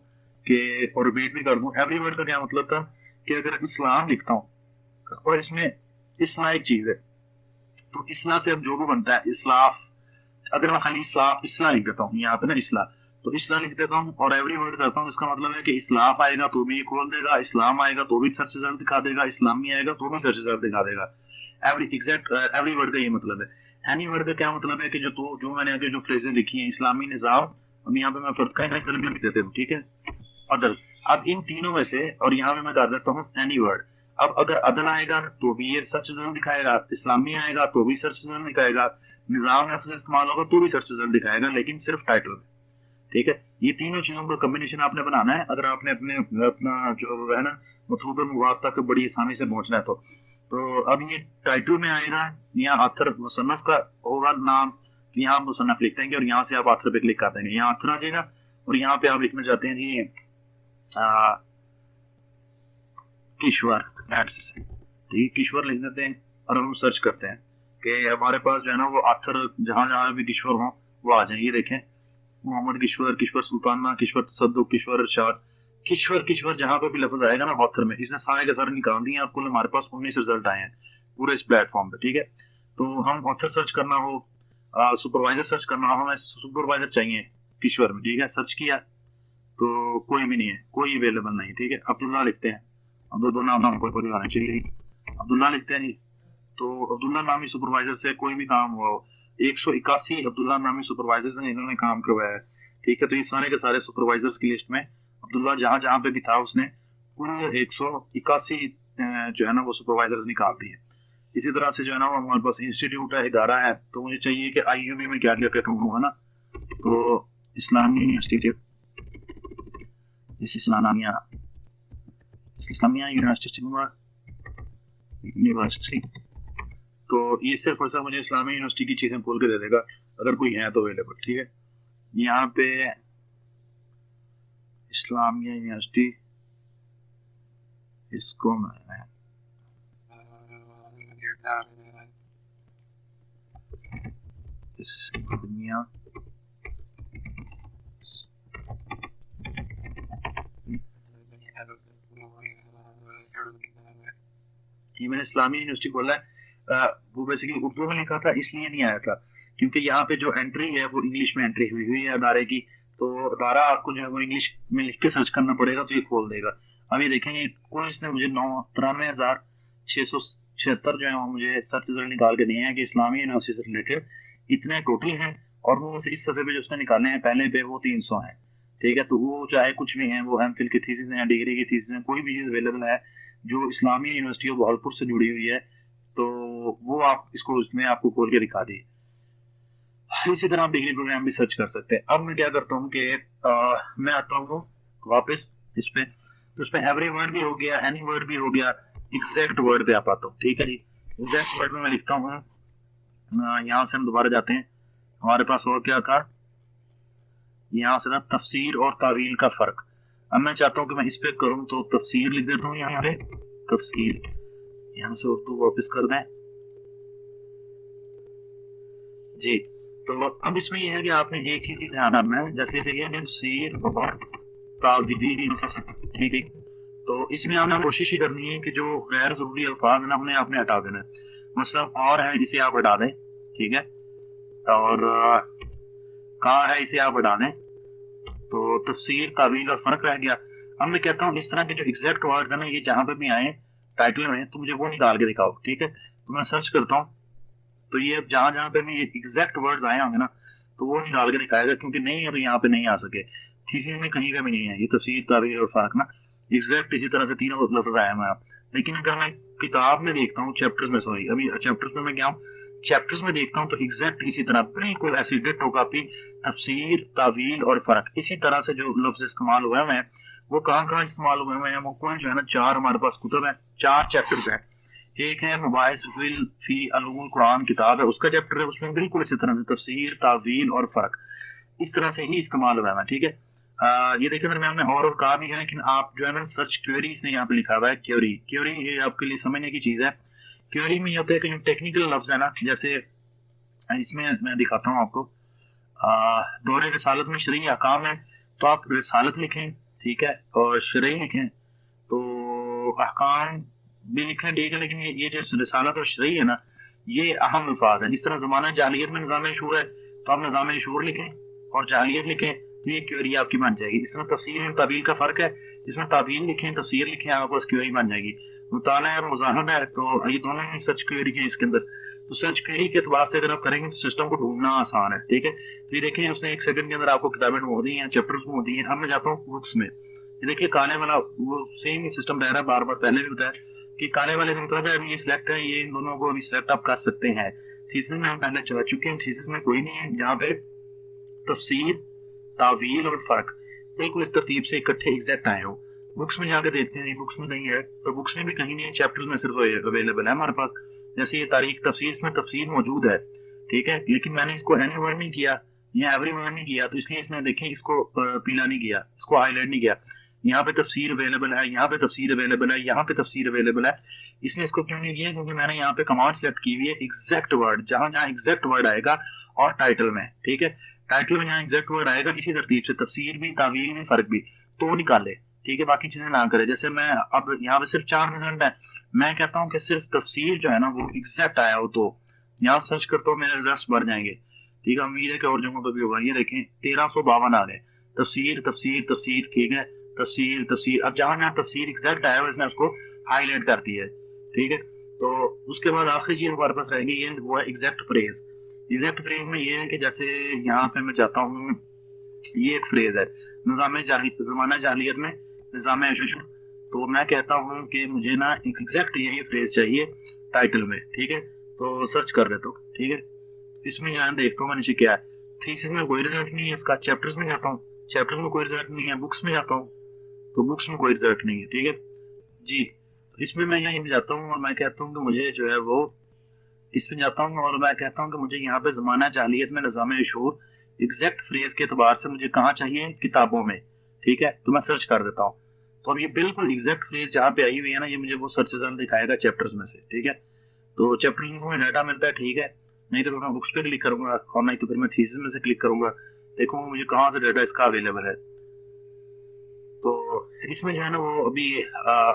कि और रिपीट भी कर दूँ एवरी वर्ड का क्या मतलब था कि अगर इस्लाम लिखता हूँ और इसमें इस्ला एक चीज है, तो इस्ला से अब जो भी बनता है इस्लाफ, अगर मैं खाली इस्ला लिख देता हूँ यहाँ पे ना इस्ला, तो इस्ला लिख देता हूँ और एवरी वर्ड करता हूँ, इसका मतलब है कि इस्लाफ आएगा तो भी खोल देगा, इस्लाम आएगा तो भी सर्च रिजल्ट दिखा देगा, इस्लामी आएगा तो भी सर्च रिजल्ट दिखा देगा। एवरी वर्ड का ये मतलब है। एनी वर्ड का क्या मतलब है कि जो मैंने आगे जो फ्रेजेस लिखी है, इस्लामी निज़ाम, अब यहाँ पे मैं फर्ज का लिख देते हूँ, ठीक है, अदल। अब इन तीनों में से और यहाँ पे मैं कर देता हूँ एनी वर्ड। अब अगर अदल आएगा तो भी ये सर्च रिजल्ट दिखाएगा, इस्लामी आएगा तो भी सर्च रिजल्ट दिखाएगा, निज़ाम लफ्ज़ इस्तेमाल होगा तो भी सर्च रिजल्ट दिखाएगा, लेकिन सिर्फ टाइटल में, ठीक है। ये तीनों चीजों का कॉम्बिनेशन आपने बनाना है अगर आपने अपना जो है ना मतलूब मुवाद तक बड़ी आसानी से पहुंचना है। तो अब ये टाइटल में आएगा, यहाँ आथर मुसन्नफ का होगा नाम, तो यहाँ मुसन्नफ लिख देंगे और यहाँ से आप आथर पे क्लिक कर देंगे, यहाँ आथर आ जाएगा और यहाँ पे आप लिखना चाहते हैं जी किश्वर, ठीक, किश्वर लिख देते हैं और हम सर्च करते हैं कि हमारे पास जो है ना वो आथर जहां जहां भी किश्वर हो वो आ जाए। ये देखें, मोहम्मद किश्वर, किश्वर सुल्ताना, किश्वर तसद्दुक, किश्वर इरशाद, किश्वर जहां पे भी लफ्ज आएगा ना ऑथर में, इसने सारे के सारे निकाल दिए। आपको हमारे पास 19 रिजल्ट आए हैं पूरे इस प्लेटफॉर्म पे, ठीक है। तो हम ऑथर सर्च करना हो, सुपरवाइजर सर्च करना हो, हमें सुपरवाइजर चाहिए किश्वर में, ठीक है। सर्च किया तो कोई भी नहीं है, कोई अवेलेबल नहीं, ठीक है। अब्दुल्ला लिखते हैं, अब्दुल्ला नाम कोई आना चाहिए, अब्दुल्ला लिखते हैं जी। तो अब्दुल्ला नामी सुपरवाइजर से कोई भी काम हुआ हो, 181 अब्दुल्ला नामी सुपरवाइजर से इन्होंने काम करवाया है, ठीक है। तो ये सारे के सारे सुपरवाइजर्स की लिस्ट में अब्दुल्ला जहां जहां पे भी था उसने कुल 181 जो है ना वो सुपरवाइजर्स निकाल दिए। इसी तरह से जो है ना वो हमारे पास इंस्टीट्यूट है, इदारा है, तो मुझे चाहिए कि IUB में क्या क्या क्या करूँ, है ना। तो इस्लामिया इंस्टीट्यूट, इस्लामिया यूनिवर्सिटी, तो ये सिर्फ और सिर्फ मुझे इस्लामी यूनिवर्सिटी की चीजें खोल के दे देगा अगर कोई है तो अवेलेबल, ठीक है। यहाँ पे इस्लामिया यूनिवर्सिटी, इसको मैं इस्लामिया ये मैंने इस्लामी यूनिवर्सिटी खोला है। वो बेसिकली उर्दू में लिखा था इसलिए नहीं आया था क्योंकि यहाँ पे जो एंट्री है वो इंग्लिश में एंट्री हुई हुई है अदारे की, तो अदारा आपको जो है वो इंग्लिश में लिख के सर्च करना पड़ेगा तो ये खोल देगा। अब ये देखेंगे कुल इसने मुझे 93,676 जो है वो मुझे सर्च रिजल्ट निकाल के दिए हैं कि इस्लामी यूनिवर्सिटी से रिलेटेड इतने टोटल हैं, और वो इस सफे पे जो उसने निकाले हैं पहले पे वो 300 हैं, ठीक है। तो वो चाहे कुछ भी है, वो MPhil की थीसिस है, डिग्री की थीसिस है, कोई भी चीज अवेलेबल है जो इस्लामी यूनिवर्सिटी ऑफ बहावलपुर से जुड़ी हुई है तो वो आप इसको उसमें आपको खोल के दिखा दी। इसी तरह आप डिग्री प्रोग्राम भी सर्च कर सकते हैं। अब मैं क्या करता हूँ कि मैं आता हूँ वापस इस पे, तो उस पे एवरी वर्ड भी हो गया, एनी वर्ड भी हो गया, एग्जैक्ट वर्ड पे आप आता हूँ, ठीक है जी। एग्जैक्ट वर्ड में मैं लिखता हूँ, यहाँ से हम दोबारा जाते हैं, हमारे पास और क्या था, यहाँ से ना तफसीर और तावील का फर्क। अब मैं चाहता हूँ कि मैं इस पे करूँ तो तफसीर लिख देता हूँ यहाँ पे, तफसीर, यहाँ से उर्दू वापस कर दें जी। तो अब इसमें यह है कि आपने एक ही चीज ध्यान रखना है, जैसे तफसीर और तावील, ठीक है। तो इसमें आपने कोशिश ही करनी है कि जो गैर जरूरी अल्फाज है ना उन्हें आपने हटा देना है। मतलब और है इसे आप हटा दें, ठीक है, और कहाँ है इसे आप हटा दें, तो तफसीर तावील और फर्क रह गया। अब मैं कहता हूँ इस तरह के जो एग्जैक्ट वर्ड है ना ये जहां पे भी आए टाइटल में तो मुझे वो निकाल के दिखाओ, ठीक है। तो मैं सर्च करता हूँ तो ये जहां जहां पे भी एग्जैक्ट वर्ड्स आए होंगे ना तो वो निकाल के दिखाएगा, क्योंकि नहीं है तो यहाँ पे नहीं आ सके, थीसिस में कहीं का भी नहीं है ये तफसीर तावील और फर्क ना एग्जैक्ट इसी तरह से तीनों लफ्ज आए हुए हैं। लेकिन अगर मैं किताब में देखता हूँ चैप्टर्स में, सॉरी अभी चैप्टर्स में मैं क्या हूँ, चैप्टर्स में देखता हूँ तो एग्जैक्ट इसी तरह बिल्कुल ऐसी डिट्टो कॉपी तफसीर तावील और फर्क इसी तरह से जो लफ्ज इस्तेमाल हुए हैं वो कहाँ इस्तेमाल हुए हैं, वो कौन जो है ना 4 हमारे पास कुतुब है, 4 चैप्टर्स है। एक है मुबाहिस फी अलूमुल कुरान किताब है, उसका चैप्टर है, उसमें बिल्कुल इसी तरह से तफसीर तावील और फर्क इस तरह से ही इस्तेमाल हुआ है, ठीक है। ये देखिए दरम्यान में और कहा भी है, लेकिन आप जो है ना सर्च क्वेरी इसने यहाँ पे लिखा हुआ है, क्वेरी ये आपके लिए समझने की चीज है। क्वेरी में ये होता है कि टेक्निकल लफ्ज है ना, जैसे इसमें मैं दिखाता हूँ आपको, दौरे रिसालत में शरई अहकाम है तो आप रिसालत लिखें, ठीक है, और शरई लिखें, तो अहकाम भी लिखें, ठीक है। लेकिन ये जो रिसालत और शरई है ना ये अहम अल्फाज है। इस तरह जमाना जालियत में निज़ाम शूर है तो आप निज़ाम शूर लिखें और जालियत लिखें तो ये क्वेरी आपकी बन जाएगी। इस तरह तफसीर में तावील का फर्क है, इसमें तावील लिखें तफसीर लिखें आपके पास क्वेरी बन जाएगी। मुताला है मुज़ाहरा है तो ये दोनों ही सर्च क्वेरी है इसके अंदर। तो सर्च क्वेरी के एतबार से अगर आप करेंगे तो सिस्टम को ढूंढना आसान है, ठीक है। तो ये देखें उसने 1 सेकंड के अंदर आपको किताबें ढूंढ दी हैं, चैप्टर्स ढूंढ दिए हैं। अब मैं जाता हूँ बुक्स में, ये देखिए काले वाला वो सेम ही सिस्टम रह रहा है, बार बार पहले भी बताया कि काले वाले का मतलब है अभी ये सिलेक्ट है, ये इन दोनों को अभी सिलेक्ट आप कर सकते हैं। थीसिस में हम पहले चला चुके हैं, थीसिस में कोई नहीं है, यहाँ पे तफसीर तावील और फर्क बिल्कुल इस तरतीब से इकट्ठे एग्जैक्ट आए हो। बुक्स में जाकर देखते हैं, बुक्स में नहीं है, तो बुक्स में भी कहीं नहीं है, चैप्टर्स में सिर्फ अवेलेबल है हमारे पास। जैसे ये तारीख तफसीर में तफसीर मौजूद है, ठीक है, लेकिन मैंने इसको एनी वर्ड नहीं किया या एवरी वर्ड नहीं किया, तो इसलिए इसने देखें इसको पीला नहीं किया, इसको हाईलाइट नहीं किया। यहाँ पे तफसीर अवेलेबल है, यहाँ पे तफसीर अवेलेबल है, यहाँ पे तफसीर अवेलेबल है, इसने इसको क्यों नहीं किया, क्योंकि मैंने यहाँ पे कमांड सेलेक्ट की हुई है एग्जैक्ट वर्ड, जहां जहां एग्जैक्ट वर्ड आएगा और टाइटल में, ठीक है, टाइटल में जहां एग्जैक्ट वर्ड आएगा इसी तरतीब से तफसीर भी तावील भी फर्क भी तो निकाले, ठीक है, बाकी चीजें ना करे। जैसे मैं अब यहाँ पे सिर्फ 4% है, मैं कहता हूँ कि सिर्फ तफसीर जो है ना वो एग्जैक्ट आया हो तो यहाँ सर्च करता हूँ, मेरे रिजल्ट बढ़ जाएंगे, ठीक है। उम्मीद है कि और जगहों पर भी होगा। ये देखें 1352 आ गए, तफसीर तफसीर तफसीर, ठीक है, तफसीर तफसीर। अब जहां जहां तफसीर एग्जैक्ट आया हो इसने उसको हाईलाइट कर दिया है, ठीक है। तो उसके बाद आखिरी चीज हमारे पास रहेगी ये वो है एग्जैक्ट फ्रेज। एग्जैक्ट फ्रेज में ये है कि जैसे यहाँ पे मैं चाहता हूँ ये एक फ्रेज है, ज़माना जाहिलियत में निज़ाम ऐशो। तो मैं कहता हूँ कि मुझे ना एग्जैक्ट यही फ्रेज चाहिए टाइटल में, ठीक है। तो सर्च कर लेता हूँ, ठीक है। इसमें यहाँ देखता हूँ नीचे क्या है। थीसिस में कोई रिजल्ट नहीं है इसका। चैप्टर्स में जाता हूँ, चैप्टर्स में कोई रिजल्ट नहीं है। बुक्स में जाता हूँ तो बुक्स में कोई रिजल्ट नहीं है, ठीक है जी। तो इसमें मैं यहाँ जाता हूँ और मैं कहता हूँ कि मुझे जो है वो, इसमें जाता हूँ और मैं कहता हूँ कि मुझे यहाँ पे ज़माना जाहिलियत में निज़ाम अशूर एग्जैक्ट फ्रेज के एतबार से मुझे कहाँ चाहिए, किताबों में, ठीक है। तो मैं सर्च कर देता हूँ। तो अब ये बिल्कुल एग्जैक्ट फ्रेज जहाँ पे आई हुई है ना, ये मुझे वो सर्च रिजल्ट दिखाएगा चैप्टर्स में से, ठीक है। तो चैप्टर में डाटा मिलता है, ठीक है। नहीं तो मैं बुक्स पे क्लिक करूंगा और नहीं तो फिर मैं थीसिस में से क्लिक करूंगा, देखूंगा मुझे कहाँ से डाटा इसका अवेलेबल है। तो इसमें जो है ना वो अभी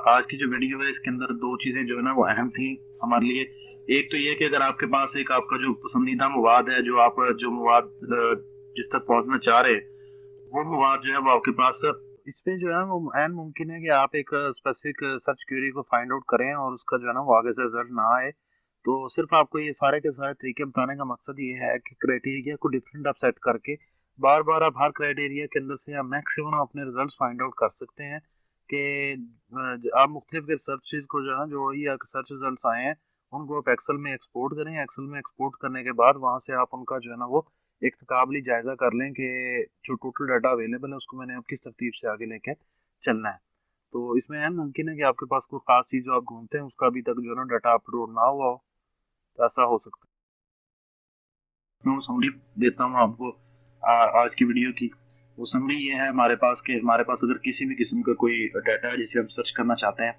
आज की जो वीडियो है इसके अंदर दो चीजें जो है ना वो अहम थी हमारे लिए। एक तो ये कि अगर आपके पास एक आपका जो पसंदीदा मवाद है, जो मवाद जिस तक पहुंचना चाह रहे हैं, वो मवाद जो है वो आपके पास, इसमें जो है वो ऐन मुमकिन है कि आप एक स्पेसिफिक सर्च क्वेरी को फाइंड आउट करें और उसका जो है ना वो आगे से रिजल्ट ना आए। तो सिर्फ आपको ये सारे के सारे तरीके बताने का मकसद ये है कि क्राइटेरिया को डिफरेंट आप सेट करके बार बार आप हर क्राइटेरिया के अंदर से आप मैक्सिमम अपने रिजल्ट फाइंड आउट कर सकते हैं कि आप मुख्तलिफ सर्चेज को जो है जो ये सर्च रिजल्ट आए हैं उनको आप एक्सेल में एक्सपोर्ट करें। एक्सेल में एक्सपोर्ट करने के बाद वहां से आप उनका जो है ना वो एक तकाबली जायजा कर लें कि जो टोटल डाटा अवेलेबल है उसको मैंने अब किस तरतीब से आगे लेके चलना है। तो इसमें है मुमकिन है कि आपके पास कोई खास चीज जो आप ढूंढते हैं उसका अभी तक जो है ना डाटा अपलोड ना हुआ हो, तो ऐसा हो सकता है। मैं वो समरी देता हूँ आपको आज की वीडियो की। वो समरी ये है हमारे पास कि हमारे पास अगर किसी भी किस्म का कोई डाटा है जिसे हम सर्च करना चाहते हैं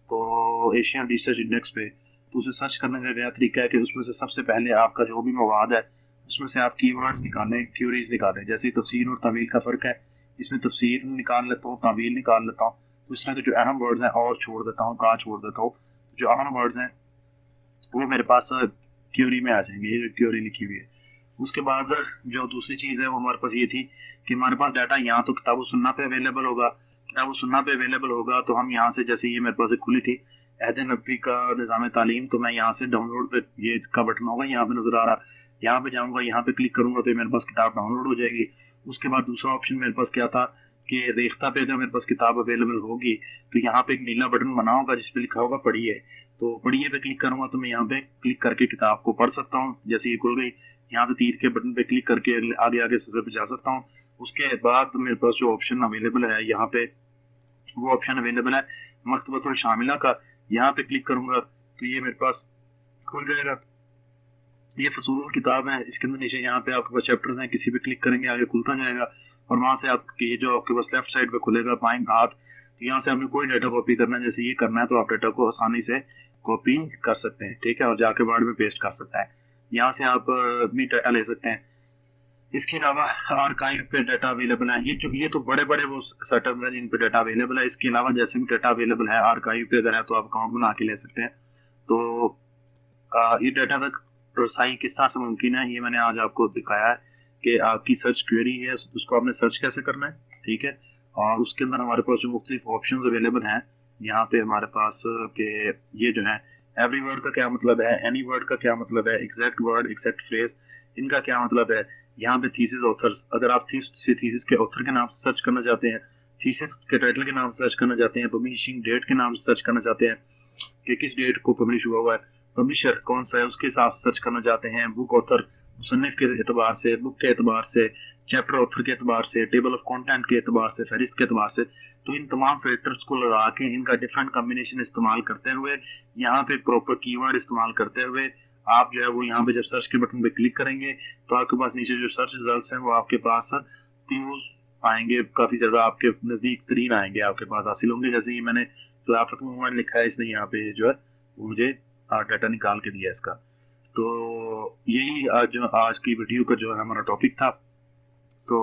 तो एशियन रिसर्च इंडेक्स पे, तो उसे सर्च करने का नया तरीका है कि उसमें से सबसे पहले आपका जो भी मवाद है उसमें से आप कीवर्ड्स निकालें, क्यूरीज निकालें। जैसे तफसीर और तावील का फ़र्क है, इसमें तफसीर निकाल लेता हूँ, तावील निकाल लेता हूँ। तो इस तरह के जो अहम वर्ड्स हैं और छोड़ देता हूँ, कहाँ छोड़ देता हूँ, जो अहम वर्ड्स हैं वो मेरे पास क्यूरी में आ जाएंगे, ये जो क्यूरी लिखी हुई है। उसके बाद जो दूसरी चीज़ है वो हमारे पास ये थी कि हमारे पास डाटा यहाँ तो किताब सुन्ना पे अवेलेबल होगा। किताब सुन्ना पे अवेलेबल होगा तो हम यहाँ से, जैसे ये मेरे पास खुली थी अहद नबी का निज़ाम तालीम, तो मैं यहाँ से डाउनलोड पे ये का बटन होगा यहाँ पे नजर आ रहा, यहाँ पे जाऊँगा, यहाँ पे क्लिक करूंगा तो मेरे पास किताब डाउनलोड हो जाएगी। उसके बाद दूसरा ऑप्शन मेरे पास क्या था कि रेख्ता पे अगर मेरे पास किताब अवेलेबल होगी तो यहाँ पे एक नीला बटन बना होगा जिसपे लिखा होगा पढ़िए। तो पढ़िए पे क्लिक करूंगा तो मैं यहाँ पे क्लिक करके किताब को पढ़ सकता हूँ। जैसे ये खुल गई, यहाँ से तीर के बटन पे क्लिक करके आगे आगे सफर पे जा सकता हूँ। उसके बाद मेरे पास जो ऑप्शन अवेलेबल है यहाँ पे, वो ऑप्शन अवेलेबल है मकतबतुल शामिला का। यहाँ पे क्लिक करूंगा तो ये मेरे पास खुल जाएगा। ये फसूल किताब है, इसके अंदर नीचे यहाँ पे आपके पास चैप्टर्स हैं, किसी पे क्लिक करेंगे आगे खुलता जाएगा और वहां से आपके ये जो आपके पास लेफ्ट साइड पे खुलेगा बाएं हाथ, तो यहाँ से आपने कोई डाटा कॉपी करना है, जैसे ये करना है तो आप डाटा को आसानी से कॉपी कर सकते हैं, ठीक है, और जाके वर्ड में पेस्ट कर सकता है। यहाँ से आप भी डाटा ले सकते हैं। इसके अलावा आर्काइव पे डाटा अवेलेबल है। ये तो बड़े बड़े वो सेटअप है जिन पे डाटा अवेलेबल है। इसके अलावा जैसे भी डाटा अवेलेबल है आर्काइव पे अगर है तो आप अकाउंट बना के ले सकते हैं। तो ये डाटा तक रसाई किस तरह से मुमकिन है ये मैंने आज आपको दिखाया है कि आपकी सर्च क्वेरी है उसको आपने सर्च कैसे करना है, ठीक है। और उसके अंदर हमारे पास जो मुख्तलिफ ऑप्शन अवेलेबल हैं यहाँ पे हमारे पास के ये जो है एवरी वर्ड का क्या मतलब है, एनी वर्ड का क्या मतलब है, एग्जैक्ट वर्ड, एग्जैक्ट फ्रेज, इनका क्या मतलब है। यहाँ पे थीसिस ऑथर्स, अगर आप थीसिस के ऑथर के नाम से सर्च करना चाहते हैं, थीसिस के टाइटल के नाम से सर्च करना चाहते हैं, पब्लिशिंग डेट के नाम से सर्च करना चाहते हैं कि किस डेट को पब्लिश हुआ हुआ है, पब्लिशर कौन सा है उसके हिसाब से सर्च करना चाहते हैं, बुक ऑथर मुसन्निफ के एतबार से, बुक के एतबार से, चैप्टर ऑथर के एतबार से, टेबल ऑफ कंटेंट के एतबार से, फहरिस्त के एतबार से। तो इन तमाम फिल्टर्स को लगा के इनका डिफरेंट कॉम्बिनेशन इस्तेमाल करते हुए, यहाँ पे प्रॉपर कीवर्ड इस्तेमाल करते हुए आप जो है वो यहाँ पे जब सर्च के बटन पे क्लिक करेंगे तो आपके पास नीचे जो सर्च रिजल्ट्स हैं वो आपके पास व्यूज आएंगे, काफी ज्यादा आपके नजदीक तरीन आएंगे, आपके पास हासिल होंगे। जैसे ये मैंने खिलाफत मूवमेंट लिखा है, इसने यहाँ पे जो है मुझे डाटा निकाल के दिया इसका। तो यही आज की वीडियो का जो है हमारा टॉपिक था। तो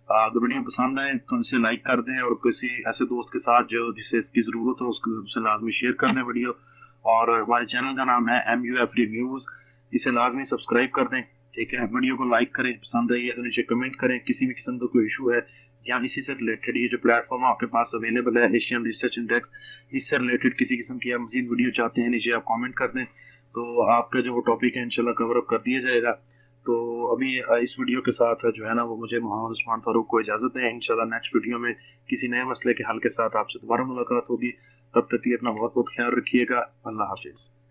अगर वीडियो पसंद आए तो इसे लाइक कर दें और किसी ऐसे दोस्त के साथ जो जिसे इसकी ज़रूरत हो उससे लाजमी शेयर कर दें वीडियो। और हमारे चैनल का नाम है MUF रिव्यूज़, इसे लाजमी सब्सक्राइब कर दें, ठीक है। वीडियो को लाइक करें, पसंद आई है तो नीचे कमेंट करें। किसी भी किस्म का कोई इशू है या इसी से रिलेटेड ये जो प्लेटफॉर्म आपके पास अवेलेबल है एशियन रिसर्च इंडेक्स, इससे रिलेटेड किसी किस्म की आप मजीद वीडियो चाहते हैं नीचे आप कमेंट कर दें तो आपका जो टॉपिक है इंशाल्लाह कवर अप कर दिया जाएगा। तो अभी इस वीडियो के साथ जो है ना वो मुझे मोहम्मद उस्मान फारूक को इजाज़त दें। इंशाल्लाह नेक्स्ट वीडियो में किसी नए मसले के हल के साथ आपसे दोबारा मुलाकात होगी। तब तक के लिए अपना बहुत बहुत ख्याल रखिएगा। अल्लाह हाफिज़।